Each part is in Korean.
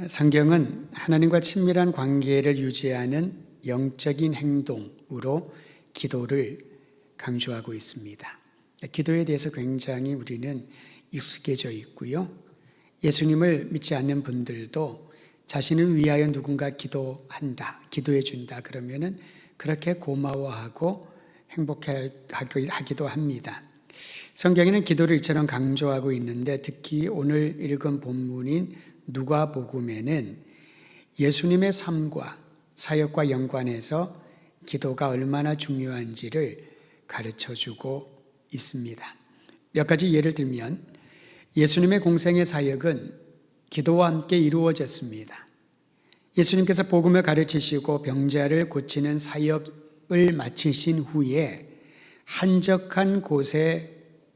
성경은 하나님과 친밀한 관계를 유지하는 영적인 행동으로 기도를 강조하고 있습니다. 기도에 대해서 굉장히 우리는 익숙해져 있고요. 예수님을 믿지 않는 분들도 자신을 위하여 누군가 기도한다, 기도해 준다 그러면은 그렇게 고마워하고 행복하기도 합니다. 성경에는 기도를 이처럼 강조하고 있는데 특히 오늘 읽은 본문인 누가복음에는 예수님의 삶과 사역과 연관해서 기도가 얼마나 중요한지를 가르쳐주고 있습니다. 몇 가지 예를 들면 예수님의 공생의 사역은 기도와 함께 이루어졌습니다. 예수님께서 복음을 가르치시고 병자를 고치는 사역을 마치신 후에 한적한 곳에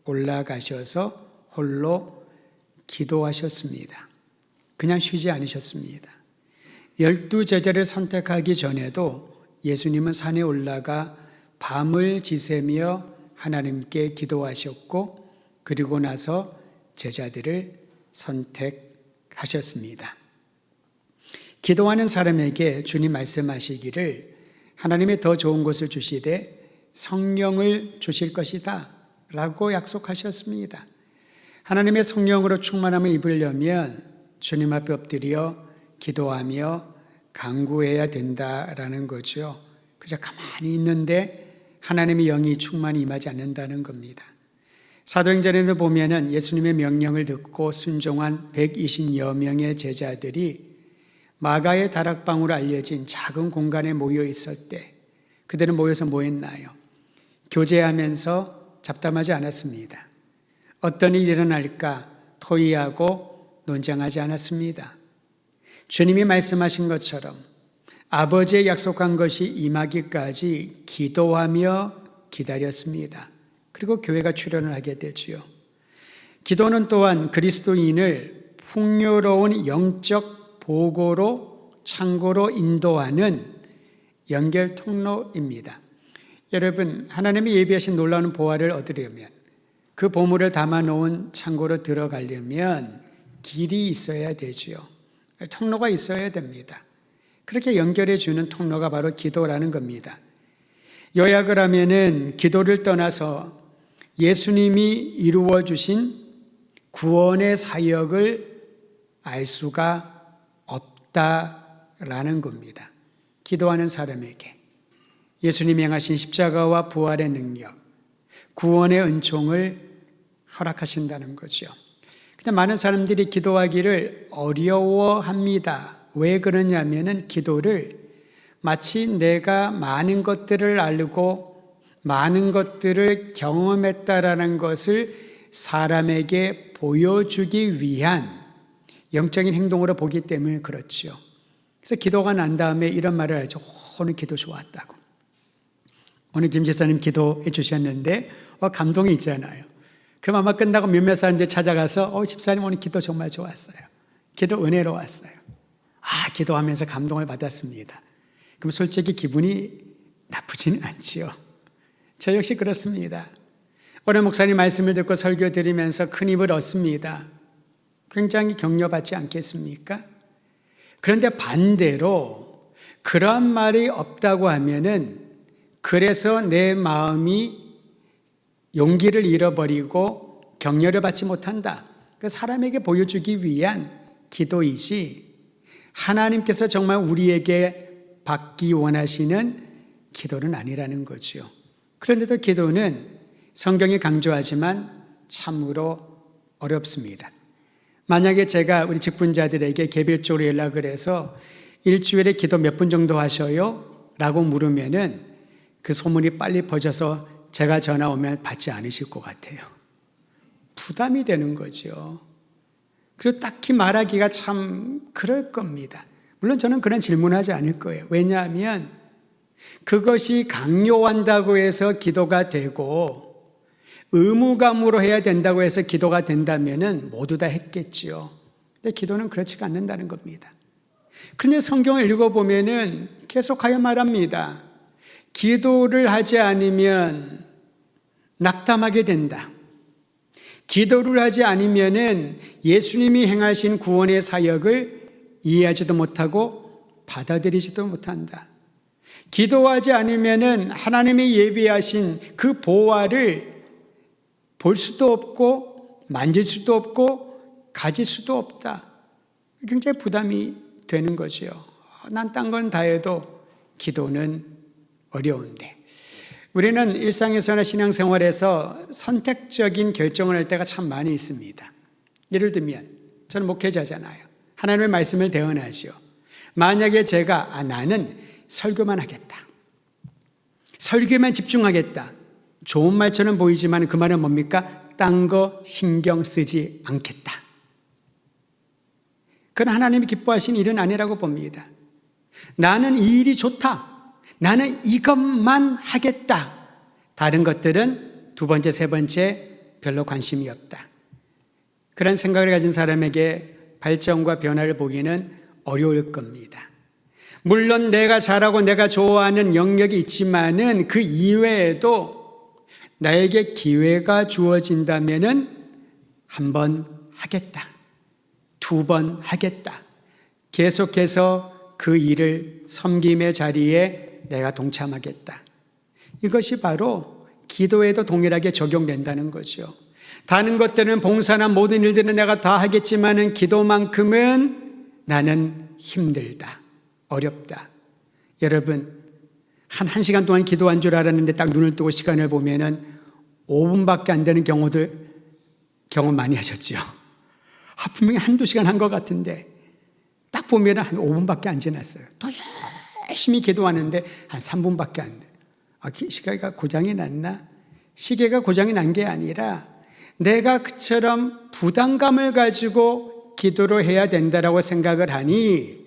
올라가셔서 홀로 기도하셨습니다. 그냥 쉬지 않으셨습니다. 12 제자를 선택하기 전에도 예수님은 산에 올라가 밤을 지새며 하나님께 기도하셨고 그리고 나서 제자들을 선택하셨습니다. 기도하는 사람에게 주님 말씀하시기를 하나님의 더 좋은 것을 주시되 성령을 주실 것이다 라고 약속하셨습니다. 하나님의 성령으로 충만함을 입으려면 주님 앞에 엎드려 기도하며 간구해야 된다라는 거죠. 그저 가만히 있는데 하나님의 영이 충만히 임하지 않는다는 겁니다. 사도행전에는 보면은 예수님의 명령을 듣고 순종한 120여 명의 제자들이 마가의 다락방으로 알려진 작은 공간에 모여 있을 때 그들은 모여서 뭐 했나요? 교제하면서 잡담하지 않았습니다. 어떤 일이 일어날까 토의하고 논쟁하지 않았습니다. 주님이 말씀하신 것처럼 아버지의 약속한 것이 임하기까지 기도하며 기다렸습니다. 그리고 교회가 출현을 하게 되지요. 기도는 또한 그리스도인을 풍요로운 영적 보고로 창고로 인도하는 연결 통로입니다. 여러분, 하나님이 예비하신 놀라운 보화를 얻으려면 그 보물을 담아놓은 창고로 들어가려면 길이 있어야 되지요. 통로가 있어야 됩니다. 그렇게 연결해 주는 통로가 바로 기도라는 겁니다. 요약을 하면은 기도를 떠나서 예수님이 이루어 주신 구원의 사역을 알 수가 없다라는 겁니다. 기도하는 사람에게 예수님이 행하신 십자가와 부활의 능력, 구원의 은총을 허락하신다는 거죠. 근데 많은 사람들이 기도하기를 어려워합니다. 왜 그러냐면은 기도를 마치 내가 많은 것들을 알고 많은 것들을 경험했다라는 것을 사람에게 보여주기 위한 영적인 행동으로 보기 때문에 그렇죠. 그래서 기도가 난 다음에 이런 말을 하죠. 오늘 기도 좋았다고. 오늘 김 지사님 기도해 주셨는데 감동이 있잖아요. 그럼 아마 끝나고 몇몇 사람들 찾아가서 집사님 오늘 기도 정말 좋았어요. 기도 은혜로웠어요. 기도하면서 감동을 받았습니다. 그럼 솔직히 기분이 나쁘지는 않지요. 저 역시 그렇습니다. 오늘 목사님 말씀을 듣고 설교 드리면서 큰 힘을 얻습니다. 굉장히 격려받지 않겠습니까? 그런데 반대로 그러한 말이 없다고 하면은 그래서 내 마음이 용기를 잃어버리고 격려를 받지 못한다. 사람에게 보여주기 위한 기도이지 하나님께서 정말 우리에게 받기 원하시는 기도는 아니라는 거죠. 그런데도 기도는 성경이 강조하지만 참으로 어렵습니다. 만약에 제가 우리 직분자들에게 개별적으로 연락을 해서 일주일에 기도 몇 분 정도 하셔요? 라고 물으면은 그 소문이 빨리 퍼져서 제가 전화 오면 받지 않으실 것 같아요. 부담이 되는 거죠. 그리고 딱히 말하기가 참 그럴 겁니다. 물론 저는 그런 질문하지 않을 거예요. 왜냐하면 그것이 강요한다고 해서 기도가 되고 의무감으로 해야 된다고 해서 기도가 된다면은 모두 다 했겠지요. 근데 기도는 그렇지가 않는다는 겁니다. 그런데 성경을 읽어보면은 계속하여 말합니다. 기도를 하지 않으면 낙담하게 된다. 기도를 하지 않으면은 예수님이 행하신 구원의 사역을 이해하지도 못하고 받아들이지도 못한다. 기도하지 않으면은 하나님이 예비하신 그 보화를 볼 수도 없고 만질 수도 없고 가질 수도 없다. 굉장히 부담이 되는 거죠. 난 딴 건 다 해도 기도는 어려운데. 우리는 일상에서나 신앙생활에서 선택적인 결정을 할 때가 참 많이 있습니다. 예를 들면 저는 목회자잖아요. 하나님의 말씀을 대언하죠. 만약에 제가 나는 설교만 하겠다, 설교만 집중하겠다, 좋은 말처럼 보이지만 그 말은 뭡니까? 딴 거 신경 쓰지 않겠다. 그건 하나님이 기뻐하시는 일은 아니라고 봅니다. 나는 이 일이 좋다, 나는 이것만 하겠다, 다른 것들은 두 번째, 세 번째 별로 관심이 없다. 그런 생각을 가진 사람에게 발전과 변화를 보기는 어려울 겁니다. 물론 내가 잘하고 내가 좋아하는 영역이 있지만은 그 이외에도 나에게 기회가 주어진다면은 한 번 하겠다, 두 번 하겠다, 계속해서 그 일을 섬김의 자리에 내가 동참하겠다. 이것이 바로 기도에도 동일하게 적용된다는 거죠. 다른 것들은 봉사나 모든 일들은 내가 다 하겠지만은 기도만큼은 나는 힘들다, 어렵다. 여러분, 한 1시간 동안 기도한 줄 알았는데 딱 눈을 뜨고 시간을 보면은 5분밖에 안 되는 경험 많이 하셨죠? 분명히 한두 시간 한 것 같은데 딱 보면은 한 5분밖에 안 지났어요. 또 열심히 기도하는데 한 3분밖에 안 돼. 시계가 고장이 났나? 시계가 고장이 난 게 아니라 내가 그처럼 부담감을 가지고 기도를 해야 된다라고 생각을 하니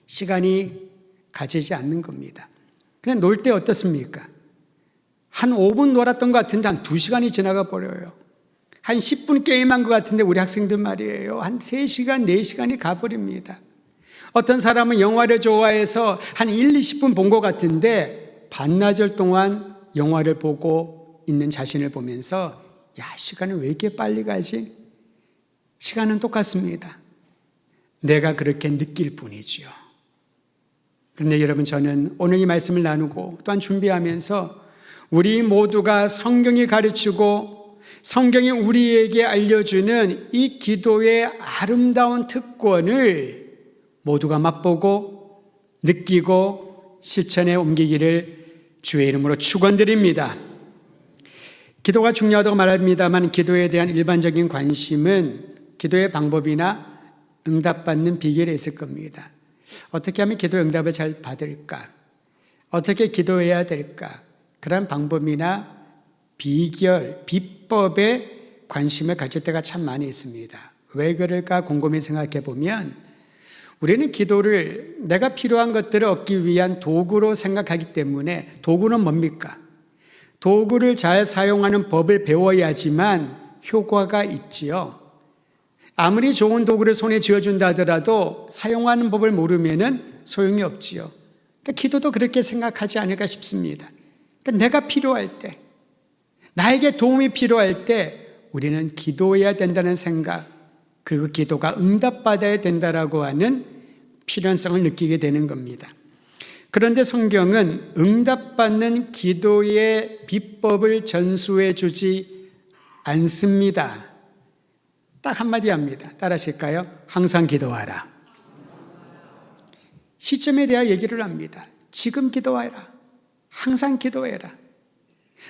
시간이 가지지 않는 겁니다. 그냥 놀 때 어떻습니까? 한 5분 놀았던 것 같은데 한 2시간이 지나가 버려요. 한 10분 게임한 것 같은데 우리 학생들 말이에요. 한 3시간, 4시간이 가버립니다. 어떤 사람은 영화를 좋아해서 한 1, 20분 본 것 같은데 반나절 동안 영화를 보고 있는 자신을 보면서 시간은 왜 이렇게 빨리 가지? 시간은 똑같습니다. 내가 그렇게 느낄 뿐이지요. 그런데 여러분, 저는 오늘 이 말씀을 나누고 또한 준비하면서 우리 모두가 성경이 가르치고 성경이 우리에게 알려주는 이 기도의 아름다운 특권을 모두가 맛보고 느끼고 실천에 옮기기를 주의 이름으로 축원드립니다. 기도가 중요하다고 말합니다만 기도에 대한 일반적인 관심은 기도의 방법이나 응답받는 비결에 있을 겁니다. 어떻게 하면 기도의 응답을 잘 받을까? 어떻게 기도해야 될까? 그런 방법이나 비결, 비법에 관심을 가질 때가 참 많이 있습니다. 왜 그럴까 곰곰이 생각해 보면 우리는 기도를 내가 필요한 것들을 얻기 위한 도구로 생각하기 때문에, 도구는 뭡니까? 도구를 잘 사용하는 법을 배워야지만 효과가 있지요. 아무리 좋은 도구를 손에 쥐어준다 하더라도 사용하는 법을 모르면 소용이 없지요. 그러니까 기도도 그렇게 생각하지 않을까 싶습니다. 그러니까 내가 필요할 때, 나에게 도움이 필요할 때 우리는 기도해야 된다는 생각, 그리고 기도가 응답받아야 된다라고 하는 필연성을 느끼게 되는 겁니다. 그런데 성경은 응답받는 기도의 비법을 전수해 주지 않습니다. 딱 한마디 합니다. 따라하실까요? 항상 기도하라. 시점에 대한 얘기를 합니다. 지금 기도하라. 항상 기도해라.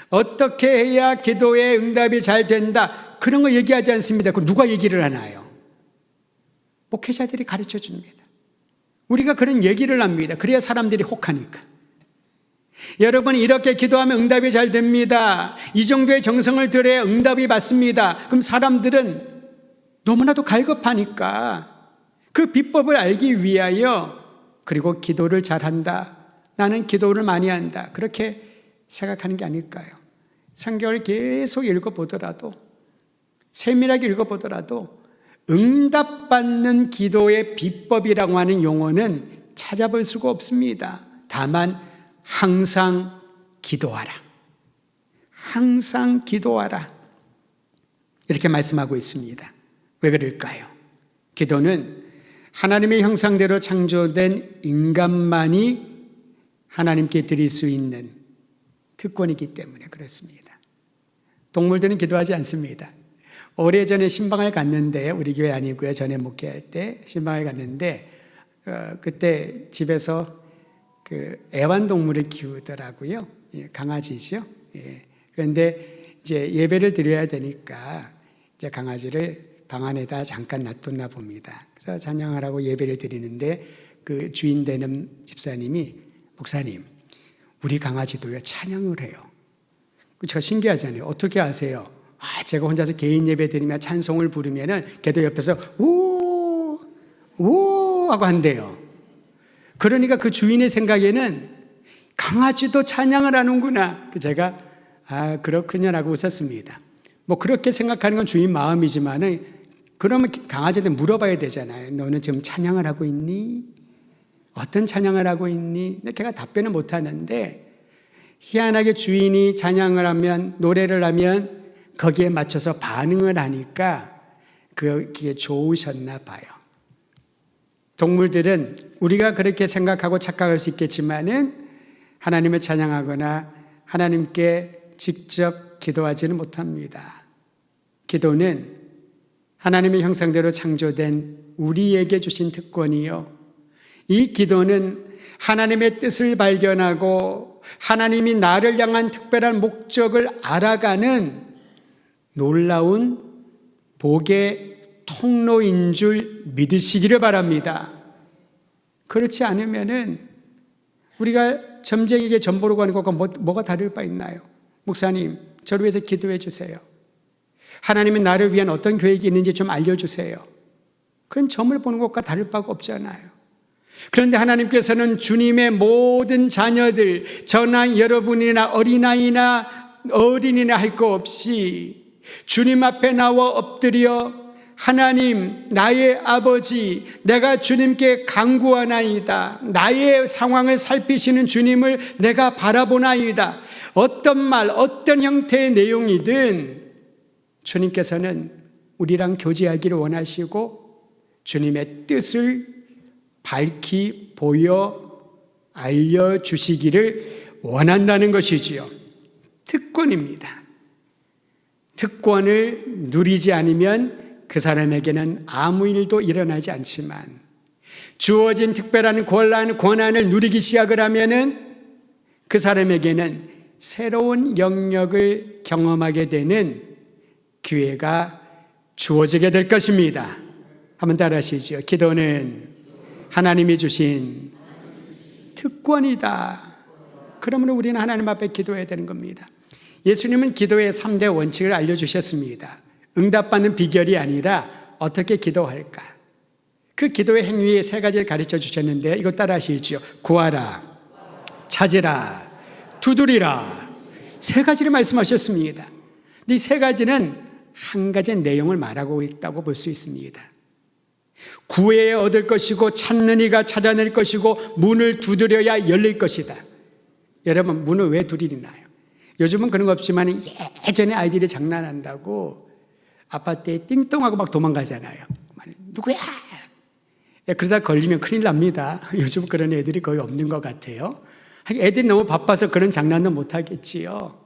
어떻게 해야 기도의 응답이 잘 된다, 그런 거 얘기하지 않습니다. 그럼 누가 얘기를 하나요? 목회자들이 가르쳐 줍니다. 우리가 그런 얘기를 합니다. 그래야 사람들이 혹하니까. 여러분, 이렇게 기도하면 응답이 잘 됩니다. 이 정도의 정성을 들여야 응답이 받습니다. 그럼 사람들은 너무나도 갈급하니까 그 비법을 알기 위하여, 그리고 기도를 잘한다, 나는 기도를 많이 한다, 그렇게 생각하는 게 아닐까요? 성경을 계속 읽어보더라도, 세밀하게 읽어보더라도 응답받는 기도의 비법이라고 하는 용어는 찾아볼 수가 없습니다. 다만 항상 기도하라. 항상 기도하라. 이렇게 말씀하고 있습니다. 왜 그럴까요? 기도는 하나님의 형상대로 창조된 인간만이 하나님께 드릴 수 있는 특권이기 때문에 그렇습니다. 동물들은 기도하지 않습니다. 오래전에 신방을 갔는데, 우리 교회 아니고요, 전에 목회할 때 신방을 갔는데 그때 집에서 그 애완동물을 키우더라고요. 강아지죠. 그런데 이제 예배를 드려야 되니까 이제 강아지를 방 안에다 잠깐 놔뒀나 봅니다. 그래서 찬양하라고 예배를 드리는데 그 주인 되는 집사님이, 목사님, 우리 강아지도요 찬양을 해요. 제가 신기하잖아요. 어떻게 아세요? 제가 혼자서 개인 예배 드리면 찬송을 부르면은 걔도 옆에서 우 하고 한대요. 그러니까 그 주인의 생각에는 강아지도 찬양을 하는구나. 제가 그렇군요라고 웃었습니다. 뭐 그렇게 생각하는 건 주인 마음이지만은, 그러면 강아지한테 물어봐야 되잖아요. 너는 지금 찬양을 하고 있니? 어떤 찬양을 하고 있니? 근데 걔가 답변을 못 하는데, 희한하게 주인이 찬양을 하면, 노래를 하면 거기에 맞춰서 반응을 하니까 그게 좋으셨나 봐요. 동물들은 우리가 그렇게 생각하고 착각할 수 있겠지만은 하나님을 찬양하거나 하나님께 직접 기도하지는 못합니다. 기도는 하나님의 형상대로 창조된 우리에게 주신 특권이요, 이 기도는 하나님의 뜻을 발견하고 하나님이 나를 향한 특별한 목적을 알아가는 놀라운 복의 통로인 줄 믿으시기를 바랍니다. 그렇지 않으면은 우리가 점쟁이에게 점 보러 가는 것과 뭐가 다를 바 있나요? 목사님, 저를 위해서 기도해 주세요. 하나님이 나를 위한 어떤 계획이 있는지 좀 알려주세요. 그건 점을 보는 것과 다를 바가 없잖아요. 그런데 하나님께서는 주님의 모든 자녀들, 저나 여러분이나 어린아이나 어린이나 할 거 없이 주님 앞에 나와 엎드려, 하나님, 나의 아버지, 내가 주님께 간구하나이다. 나의 상황을 살피시는 주님을 내가 바라보나이다. 어떤 말, 어떤 형태의 내용이든 주님께서는 우리랑 교제하기를 원하시고 주님의 뜻을 밝히 보여 알려주시기를 원한다는 것이지요. 특권입니다. 특권을 누리지 않으면 그 사람에게는 아무 일도 일어나지 않지만, 주어진 특별한 권한을 누리기 시작을 하면은 그 사람에게는 새로운 영역을 경험하게 되는 기회가 주어지게 될 것입니다. 한번 따라 하시죠. 기도는 하나님이 주신 특권이다. 그러므로 우리는 하나님 앞에 기도해야 되는 겁니다. 예수님은 기도의 3대 원칙을 알려주셨습니다. 응답받는 비결이 아니라 어떻게 기도할까? 그 기도의 행위의 3가지를 가르쳐 주셨는데 이거 따라 하시죠. 구하라, 찾으라, 두드리라. 3가지를 말씀하셨습니다. 근데 이 3가지는 한 가지 내용을 말하고 있다고 볼 수 있습니다. 구해야 얻을 것이고 찾는 이가 찾아낼 것이고 문을 두드려야 열릴 것이다. 여러분, 문을 왜 두드리나요? 요즘은 그런 거 없지만 예전에 아이들이 장난한다고 아파트에 띵동하고 막 도망가잖아요. 누구야? 그러다 걸리면 큰일 납니다. 요즘 그런 애들이 거의 없는 것 같아요. 애들이 너무 바빠서 그런 장난도 못 하겠지요.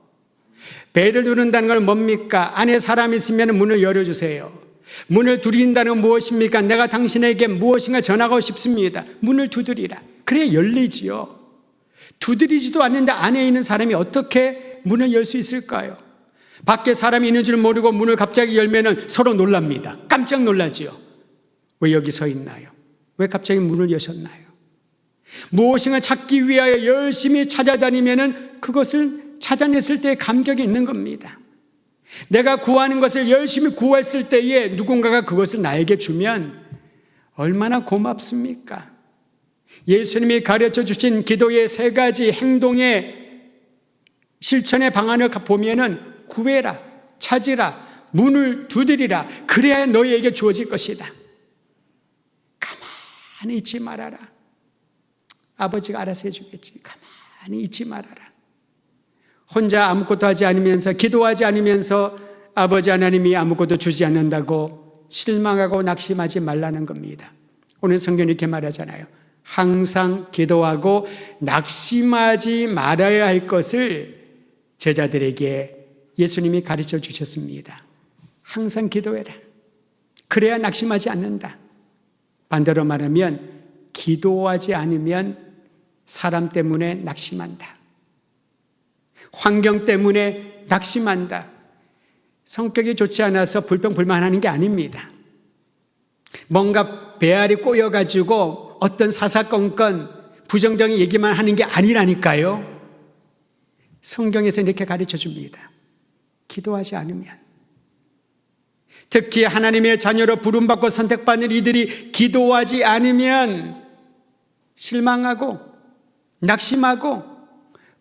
배를 누른다는 건 뭡니까? 안에 사람이 있으면 문을 열어주세요. 문을 두드린다는 건 무엇입니까? 내가 당신에게 무엇인가 전하고 싶습니다. 문을 두드리라. 그래야 열리지요. 두드리지도 않는데 안에 있는 사람이 어떻게 문을 열 수 있을까요? 밖에 사람이 있는 줄 모르고 문을 갑자기 열면 서로 놀랍니다. 깜짝 놀라지요. 왜 여기 서 있나요? 왜 갑자기 문을 여셨나요? 무엇인가 찾기 위하여 열심히 찾아다니면 그것을 찾아냈을 때의 감격이 있는 겁니다. 내가 구하는 것을 열심히 구했을 때에 누군가가 그것을 나에게 주면 얼마나 고맙습니까? 예수님이 가르쳐 주신 기도의 3가지 행동의 실천의 방안을 보면은 구해라, 찾으라, 문을 두드리라. 그래야 너희에게 주어질 것이다. 가만히 있지 말아라. 아버지가 알아서 해주겠지. 가만히 있지 말아라. 혼자 아무것도 하지 않으면서, 기도하지 않으면서 아버지 하나님이 아무것도 주지 않는다고 실망하고 낙심하지 말라는 겁니다. 오늘 성경이 이렇게 말하잖아요. 항상 기도하고 낙심하지 말아야 할 것을 제자들에게 예수님이 가르쳐 주셨습니다. 항상 기도해라. 그래야 낙심하지 않는다. 반대로 말하면 기도하지 않으면 사람 때문에 낙심한다. 환경 때문에 낙심한다. 성격이 좋지 않아서 불평불만하는 게 아닙니다. 뭔가 배알이 꼬여가지고 어떤 사사건건 부정적인 얘기만 하는 게 아니라니까요. 성경에서 이렇게 가르쳐 줍니다. 기도하지 않으면. 특히 하나님의 자녀로 부름받고 선택받는 이들이 기도하지 않으면 실망하고 낙심하고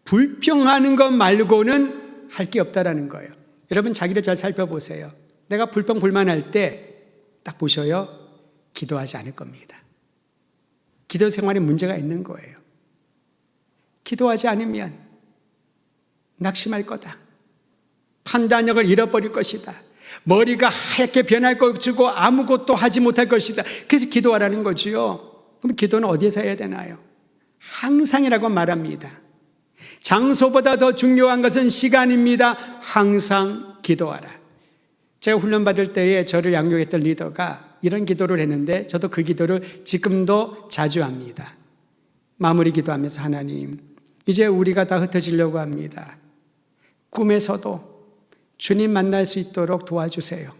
불평하는 것 말고는 할 게 없다라는 거예요. 여러분 자기를 잘 살펴보세요. 내가 불평불만할 때 딱 보셔요. 기도하지 않을 겁니다. 기도 생활에 문제가 있는 거예요. 기도하지 않으면 낙심할 거다. 판단력을 잃어버릴 것이다. 머리가 하얗게 변할 것이고 아무것도 하지 못할 것이다. 그래서 기도하라는 거지요. 그럼 기도는 어디에서 해야 되나요? 항상이라고 말합니다. 장소보다 더 중요한 것은 시간입니다. 항상 기도하라. 제가 훈련받을 때에 저를 양육했던 리더가 이런 기도를 했는데 저도 그 기도를 지금도 자주 합니다. 마무리 기도하면서 하나님, 이제 우리가 다 흩어지려고 합니다. 꿈에서도 주님 만날 수 있도록 도와주세요.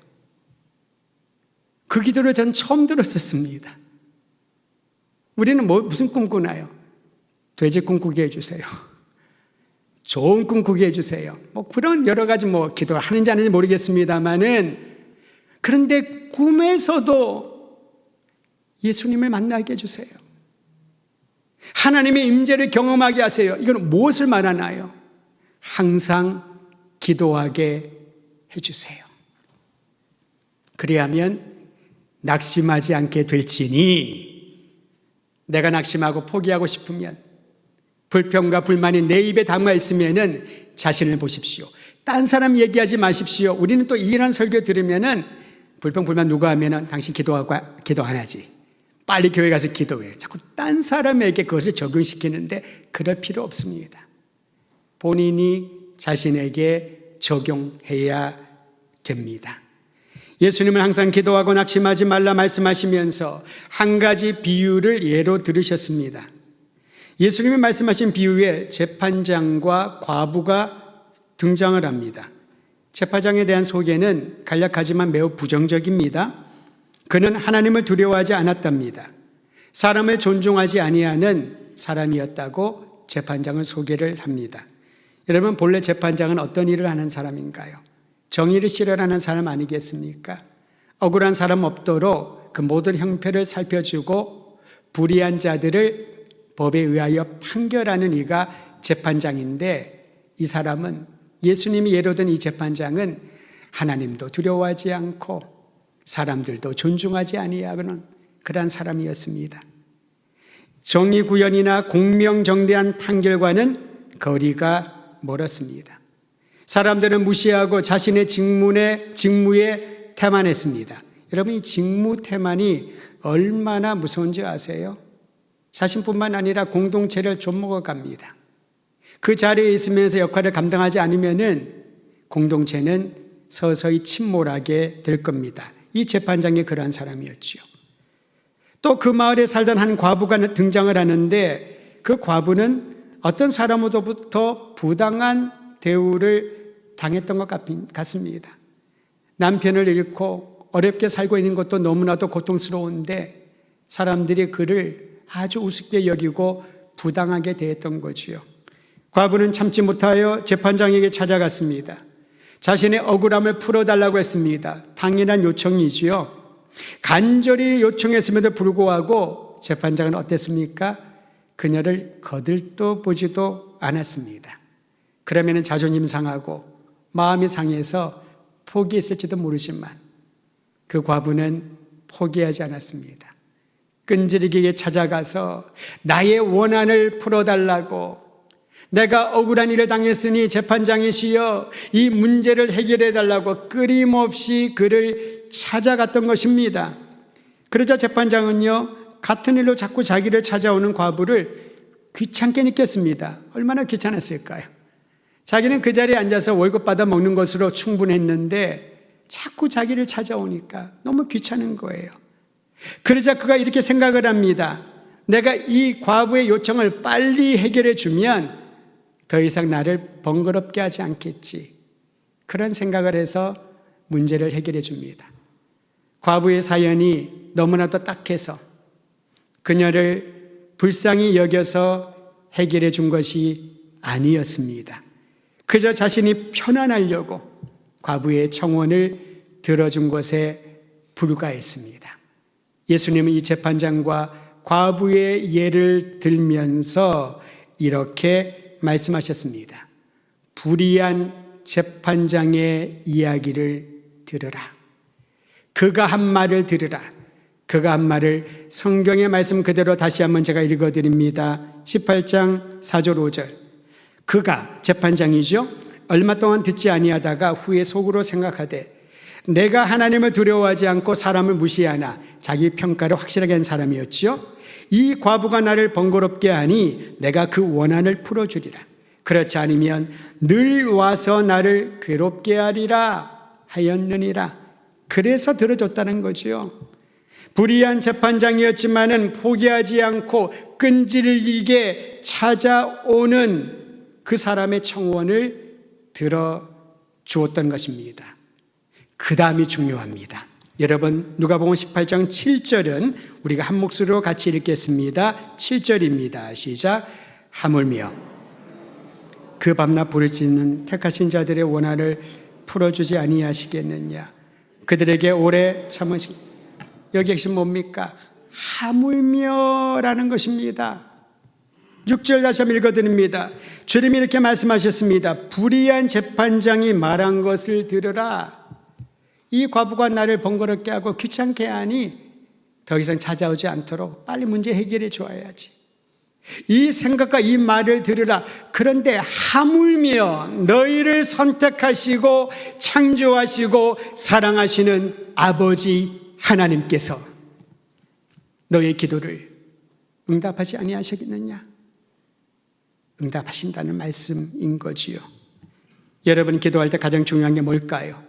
그 기도를 전 처음 들었었습니다. 우리는 무슨 꿈 꾸나요? 돼지 꿈 꾸게 해주세요. 좋은 꿈 꾸게 해주세요. 그런 여러 가지 기도를 하는지 안 하는지 모르겠습니다만은 그런데 꿈에서도 예수님을 만나게 해주세요. 하나님의 임재를 경험하게 하세요. 이건 무엇을 말하나요? 항상 기도하게 해주세요. 그래야면 낙심하지 않게 될지니 내가 낙심하고 포기하고 싶으면 불평과 불만이 내 입에 담아 있으면은 자신을 보십시오. 딴 사람 얘기하지 마십시오. 우리는 또 이런 설교 들으면은 불평 불만 누가 하면은 당신 기도 안 하지. 빨리 교회 가서 기도해. 자꾸 딴 사람에게 그것을 적용시키는데 그럴 필요 없습니다. 본인이 자신에게 적용해야 됩니다. 예수님은 항상 기도하고 낙심하지 말라 말씀하시면서 한 가지 비유를 예로 들으셨습니다. 예수님이 말씀하신 비유에 재판장과 과부가 등장을 합니다. 재판장에 대한 소개는 간략하지만 매우 부정적입니다. 그는 하나님을 두려워하지 않았답니다. 사람을 존중하지 아니하는 사람이었다고 재판장을 소개를 합니다. 여러분, 본래 재판장은 어떤 일을 하는 사람인가요? 정의를 실현하는 사람 아니겠습니까? 억울한 사람 없도록 그 모든 형편을 살펴주고 불의한 자들을 법에 의하여 판결하는 이가 재판장인데, 이 사람은, 예수님이 예로 든 이 재판장은 하나님도 두려워하지 않고 사람들도 존중하지 아니하는 그러한 사람이었습니다. 정의 구현이나 공명정대한 판결과는 거리가 멀었습니다. 사람들은 무시하고 자신의 직무에 태만했습니다. 여러분, 이 직무 태만이 얼마나 무서운지 아세요? 자신뿐만 아니라 공동체를 좀먹어갑니다. 그 자리에 있으면서 역할을 감당하지 않으면은 공동체는 서서히 침몰하게 될 겁니다. 이 재판장이 그러한 사람이었지요. 또 그 마을에 살던 한 과부가 등장을 하는데, 그 과부는 어떤 사람으로부터 부당한 대우를 당했던 것 같습니다. 남편을 잃고 어렵게 살고 있는 것도 너무나도 고통스러운데 사람들이 그를 아주 우습게 여기고 부당하게 대했던 거지요. 과부는 참지 못하여 재판장에게 찾아갔습니다. 자신의 억울함을 풀어달라고 했습니다. 당연한 요청이지요. 간절히 요청했음에도 불구하고 재판장은 어땠습니까? 그녀를 거들떠 보지도 않았습니다. 그러면 자존심 상하고 마음이 상해서 포기했을지도 모르지만 그 과부는 포기하지 않았습니다. 끈질기게 찾아가서 나의 원한을 풀어달라고, 내가 억울한 일을 당했으니 재판장이시여 이 문제를 해결해 달라고 끊임없이 그를 찾아갔던 것입니다. 그러자 재판장은요, 같은 일로 자꾸 자기를 찾아오는 과부를 귀찮게 느꼈습니다. 얼마나 귀찮았을까요? 자기는 그 자리에 앉아서 월급 받아 먹는 것으로 충분했는데 자꾸 자기를 찾아오니까 너무 귀찮은 거예요. 그러자 그가 이렇게 생각을 합니다. 내가 이 과부의 요청을 빨리 해결해 주면 더 이상 나를 번거롭게 하지 않겠지. 그런 생각을 해서 문제를 해결해 줍니다. 과부의 사연이 너무나도 딱해서 그녀를 불쌍히 여겨서 해결해 준 것이 아니었습니다. 그저 자신이 편안하려고 과부의 청혼을 들어준 것에 불과했습니다. 예수님은 이 재판장과 과부의 예를 들면서 이렇게 말씀하셨습니다. 불의한 재판장의 이야기를 들으라. 그가 한 말을 들으라. 그가 한 말을 성경의 말씀 그대로 다시 한번 제가 읽어드립니다. 18장 4절 5절. 그가 재판장이죠. 얼마 동안 듣지 아니하다가 후에 속으로 생각하되 내가 하나님을 두려워하지 않고 사람을 무시하나 자기 평가를 확실하게 한 사람이었죠. 이 과부가 나를 번거롭게 하니 내가 그 원한을 풀어주리라. 그렇지 않으면 늘 와서 나를 괴롭게 하리라 하였느니라. 그래서 들어줬다는 거죠. 불의한 재판장이었지만은 포기하지 않고 끈질기게 찾아오는 그 사람의 청원을 들어주었던 것입니다. 그 다음이 중요합니다. 여러분, 누가복음 18장 7절은 우리가 한 목소리로 같이 읽겠습니다. 7절입니다. 시작. 하물며 그 밤낮 부르짖는 택하신 자들의 원한을 풀어주지 아니하시겠느냐. 그들에게 오래 참으시. 여기 핵심 뭡니까? 하물며라는 것입니다. 6절 다시 한번 읽어드립니다. 주님이 이렇게 말씀하셨습니다. 불의한 재판장이 말한 것을 들으라. 이 과부가 나를 번거롭게 하고 귀찮게 하니 더 이상 찾아오지 않도록 빨리 문제 해결해 줘야지. 이 생각과 이 말을 들으라. 그런데 하물며 너희를 선택하시고 창조하시고 사랑하시는 아버지 하나님께서 너의 기도를 응답하지 아니하시겠느냐? 응답하신다는 말씀인 거지요. 여러분, 기도할 때 가장 중요한 게 뭘까요?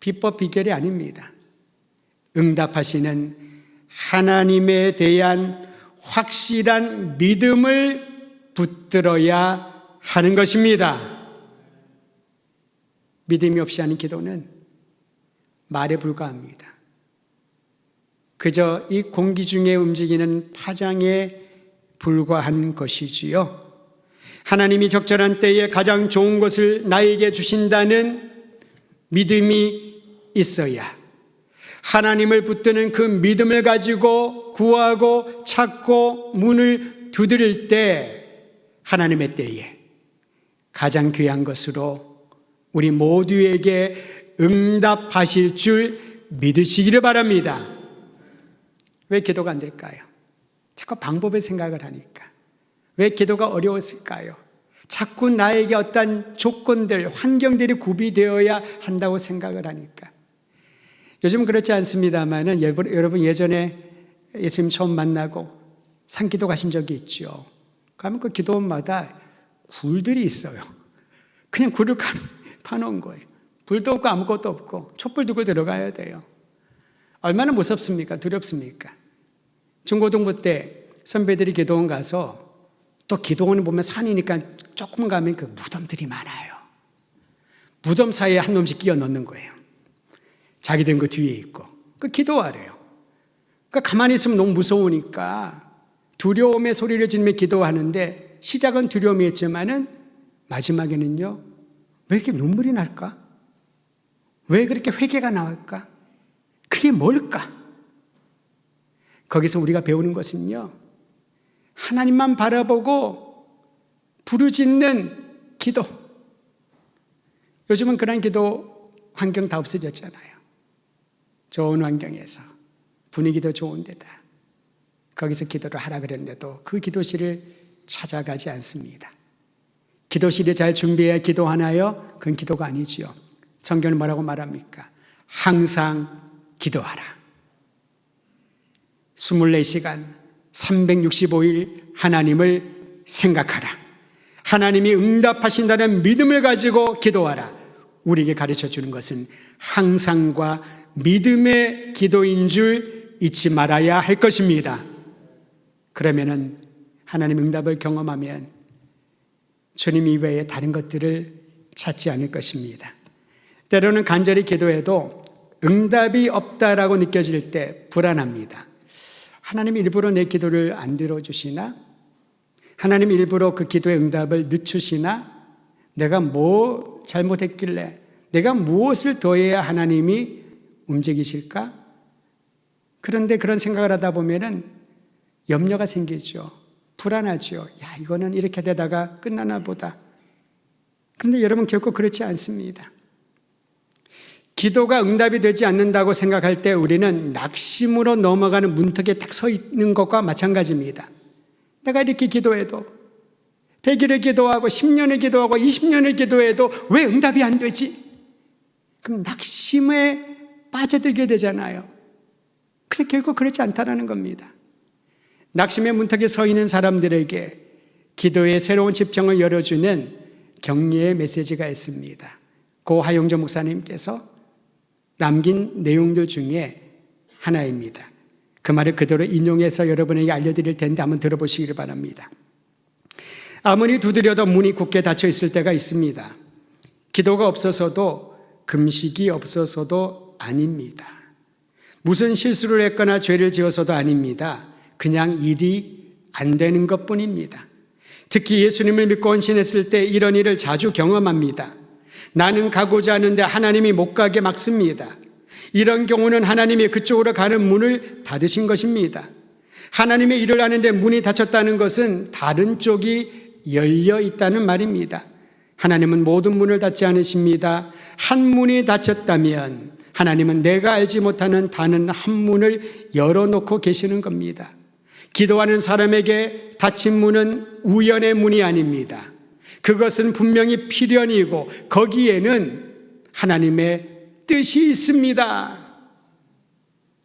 비법 비결이 아닙니다. 응답하시는 하나님에 대한 확실한 믿음을 붙들어야 하는 것입니다. 믿음이 없이 하는 기도는 말에 불과합니다. 그저 이 공기 중에 움직이는 파장에 불과한 것이지요. 하나님이 적절한 때에 가장 좋은 것을 나에게 주신다는 믿음이 있어야 하나님을 붙드는 그 믿음을 가지고 구하고 찾고 문을 두드릴 때 하나님의 때에 가장 귀한 것으로 우리 모두에게 응답하실 줄 믿으시기를 바랍니다. 왜 기도가 안 될까요? 자꾸 방법을 생각을 하니까. 왜 기도가 어려웠을까요? 자꾸 나에게 어떤 조건들, 환경들이 구비되어야 한다고 생각을 하니까. 요즘은 그렇지 않습니다만은 여러분 예전에 예수님 처음 만나고 산기도 가신 적이 있죠. 가면 그 기도원마다 굴들이 있어요. 그냥 굴을 파놓은 거예요. 불도 없고 아무것도 없고 촛불 두고 들어가야 돼요. 얼마나 무섭습니까? 두렵습니까? 중고등부 때 선배들이 기도원 가서 또 기도원을 보면 산이니까 조금 가면 그 무덤들이 많아요. 무덤 사이에 한 놈씩 끼워 넣는 거예요. 자기들은 그 뒤에 있고. 그 기도하래요. 그러니까 가만히 있으면 너무 무서우니까 두려움의 소리를 지르며 기도하는데 시작은 두려움이었지만은 마지막에는요, 왜 이렇게 눈물이 날까? 왜 그렇게 회개가 나올까? 그게 뭘까? 거기서 우리가 배우는 것은요, 하나님만 바라보고 부르짖는 기도. 요즘은 그런 기도 환경 다 없어졌잖아요. 좋은 환경에서 분위기도 좋은 데다 거기서 기도를 하라 그랬는데도 그 기도실을 찾아가지 않습니다. 기도실을 잘 준비해야 기도하나요? 그건 기도가 아니지요. 성경은 뭐라고 말합니까? 항상 기도하라. 24시간 365일 하나님을 생각하라. 하나님이 응답하신다는 믿음을 가지고 기도하라. 우리에게 가르쳐 주는 것은 항상과 믿음의 기도인 줄 잊지 말아야 할 것입니다. 그러면은 하나님 응답을 경험하면 주님 이외에 다른 것들을 찾지 않을 것입니다. 때로는 간절히 기도해도 응답이 없다라고 느껴질 때 불안합니다. 하나님이 일부러 내 기도를 안 들어주시나? 하나님이 일부러 그 기도의 응답을 늦추시나? 내가 뭐 잘못했길래, 내가 무엇을 더해야 하나님이 움직이실까? 그런데 그런 생각을 하다 보면은 염려가 생기죠. 불안하죠. 야, 이거는 이렇게 되다가 끝나나 보다. 그런데 여러분, 결코 그렇지 않습니다. 기도가 응답이 되지 않는다고 생각할 때 우리는 낙심으로 넘어가는 문턱에 딱 서 있는 것과 마찬가지입니다. 내가 이렇게 기도해도 100일을 기도하고 10년을 기도하고 20년을 기도해도 왜 응답이 안 되지? 그럼 낙심에 빠져들게 되잖아요. 근데 결코 그렇지 않다는 겁니다. 낙심의 문턱에 서 있는 사람들에게 기도의 새로운 지평을 열어주는 격려의 메시지가 있습니다. 고 하용조 목사님께서 남긴 내용들 중에 하나입니다. 그 말을 그대로 인용해서 여러분에게 알려드릴 텐데 한번 들어보시기를 바랍니다. 아무리 두드려도 문이 굳게 닫혀 있을 때가 있습니다. 기도가 없어서도 금식이 없어서도 아닙니다. 무슨 실수를 했거나 죄를 지어서도 아닙니다. 그냥 일이 안 되는 것뿐입니다. 특히 예수님을 믿고 헌신했을 때 이런 일을 자주 경험합니다. 나는 가고자 하는데 하나님이 못 가게 막습니다. 이런 경우는 하나님이 그쪽으로 가는 문을 닫으신 것입니다. 하나님의 일을 하는데 문이 닫혔다는 것은 다른 쪽이 열려 있다는 말입니다. 하나님은 모든 문을 닫지 않으십니다. 한 문이 닫혔다면 하나님은 내가 알지 못하는 다른 한 문을 열어놓고 계시는 겁니다. 기도하는 사람에게 닫힌 문은 우연의 문이 아닙니다. 그것은 분명히 필연이고 거기에는 하나님의 뜻이 있습니다.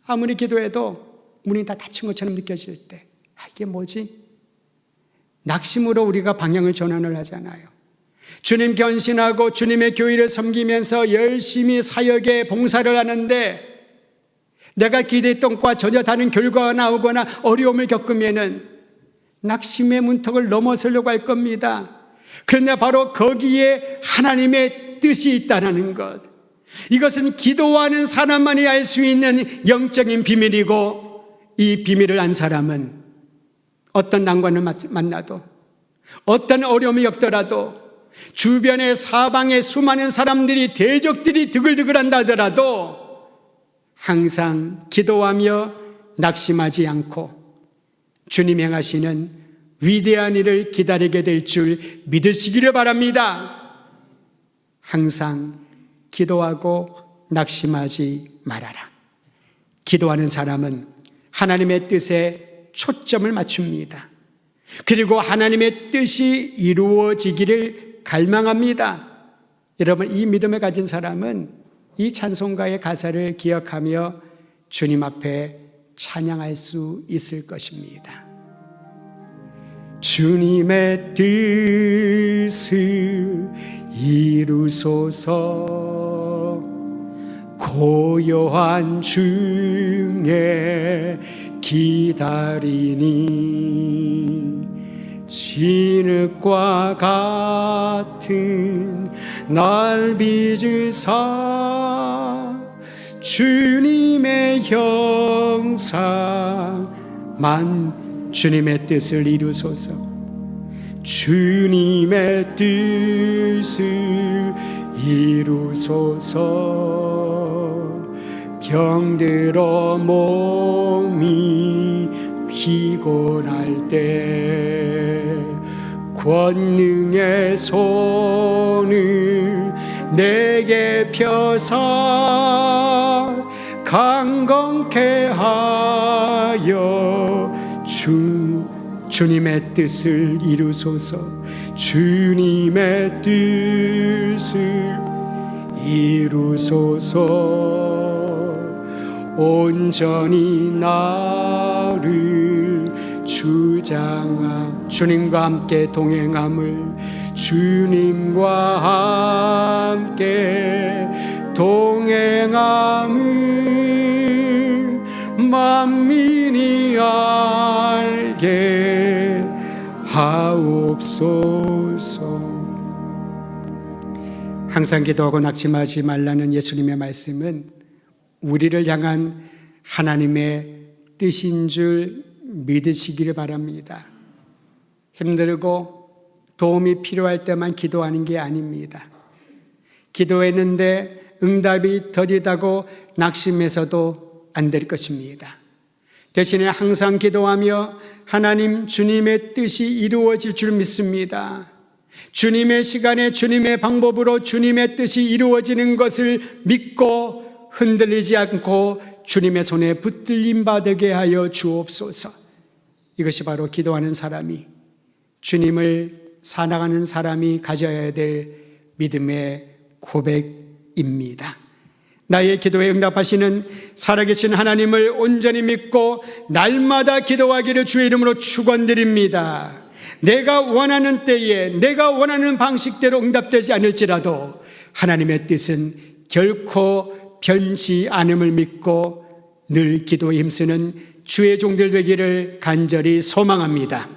아무리 기도해도 문이 다 닫힌 것처럼 느껴질 때 이게 뭐지? 낙심으로 우리가 방향을 전환을 하잖아요. 주님 견신하고 주님의 교회를 섬기면서 열심히 사역에 봉사를 하는데 내가 기대했던 것과 전혀 다른 결과가 나오거나 어려움을 겪으면은 낙심의 문턱을 넘어서려고 할 겁니다. 그런데 바로 거기에 하나님의 뜻이 있다는 것, 이것은 기도하는 사람만이 알 수 있는 영적인 비밀이고, 이 비밀을 안 사람은 어떤 난관을 만나도, 어떤 어려움이 겪더라도, 주변의 사방에 수많은 사람들이, 대적들이 드글드글한다 하더라도 항상 기도하며 낙심하지 않고 주님 행하시는 위대한 일을 기다리게 될 줄 믿으시기를 바랍니다. 항상 기도하고 낙심하지 말아라. 기도하는 사람은 하나님의 뜻에 초점을 맞춥니다. 그리고 하나님의 뜻이 이루어지기를 갈망합니다. 여러분, 이 믿음을 가진 사람은 이 찬송가의 가사를 기억하며 주님 앞에 찬양할 수 있을 것입니다. 주님의 뜻을 이루소서. 고요한 중에 기다리니 진흙과 같은 날 빚으사 주님의 형상만 주님의 뜻을 이루소서. 주님의 뜻을 이루소서. 병들어 몸이 피곤할 때 권능의 손을 내게 펴사 강건케 하여 주님의 뜻을 이루소서. 주님의 뜻을 이루소서. 온전히 나를 나를 주장함. 주님과 함께 동행함을, 주님과 함께 동행함을 만민이 알게 하옵소서. 항상 기도하고 낙심하지 말라는 예수님의 말씀은 우리를 향한 하나님의 뜻인 줄 믿으시기를 바랍니다. 힘들고 도움이 필요할 때만 기도하는 게 아닙니다. 기도했는데 응답이 더디다고 낙심해서도 안 될 것입니다. 대신에 항상 기도하며 하나님 주님의 뜻이 이루어질 줄 믿습니다. 주님의 시간에 주님의 방법으로 주님의 뜻이 이루어지는 것을 믿고 흔들리지 않고 주님의 손에 붙들림 받게 하여 주옵소서. 이것이 바로 기도하는 사람이, 주님을 살아가는 사람이 가져야 될 믿음의 고백입니다. 나의 기도에 응답하시는 살아계신 하나님을 온전히 믿고 날마다 기도하기를 주의 이름으로 축원드립니다. 내가 원하는 때에 내가 원하는 방식대로 응답되지 않을지라도 하나님의 뜻은 결코 변치 않음을 믿고 늘 기도에 힘쓰는 주의 종들 되기를 간절히 소망합니다.